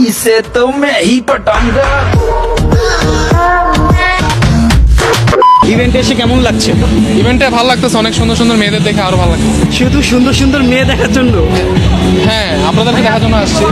इसे तो मैं ही पटाऊंगा। ইভেন্টে এসে কেমন লাগছে? ইভেন্টে ভালো লাগতেছে, অনেক সুন্দর সুন্দর মেয়েদের দেখে আরো ভালো লাগছে। শুধু সুন্দর সুন্দর মেয়ে দেখার জন্য? হ্যাঁ, আপনাদেরকে দেখার জন্য আসছি।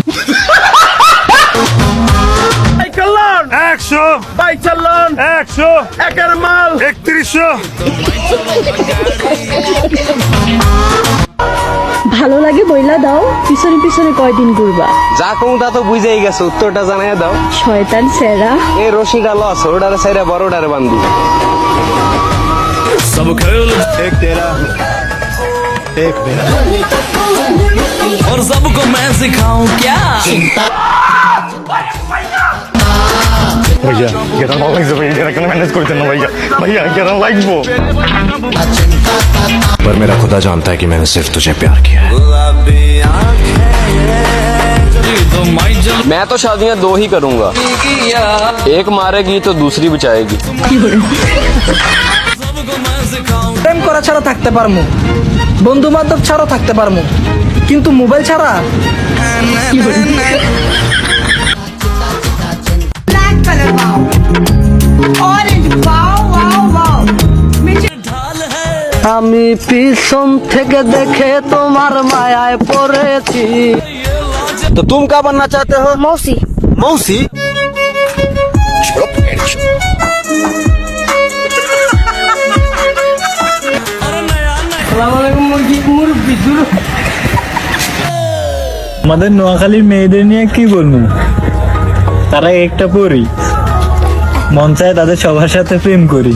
ভালো লাগে বইলা দাও, পিছনে পিছনে কয়দিন ঘুরবা? যা কমু তা তো বুঝেই গেছে, উত্তরটা জানাইয়া দাও। শয়তান সেরা। এই রশিটা লস, ওটারে সাইরা বড়টারে বান্ধি। और सबको मैं सिखाऊं क्या? भैया गेरा भाলো লাগছে ভাইয়া, गेरा কেন ম্যানেজ করতেন না ভাইয়া? ভাইয়া गेरा লাগবো। पर मेरा खुदा जानता है कि मैंने सिर्फ तुझे प्यार किया है। मैं तो शादियां दो ही करूंगा, एक मारेगी तो दूसरी बचाएगी। প্রেম করা ছাড়া থাকতে পারমু, বন্ধু বান্ধব ছাড়াও থাকতে পারমু, কিন্তু মোবাইল ছাড়া? Black color wow, orange wow wow wow. আমি পিছন থেকে দেখে তোমার মায়ায় পড়েছি। तो तुम क्या बनना चाहते हो? মৌসি। मौसी? আমাদের নোয়াখালীর মেয়েদের নিয়ে কি বলবো, তারা একটা পরি, মন চায় তাদের সবার সাথে প্রেম করি।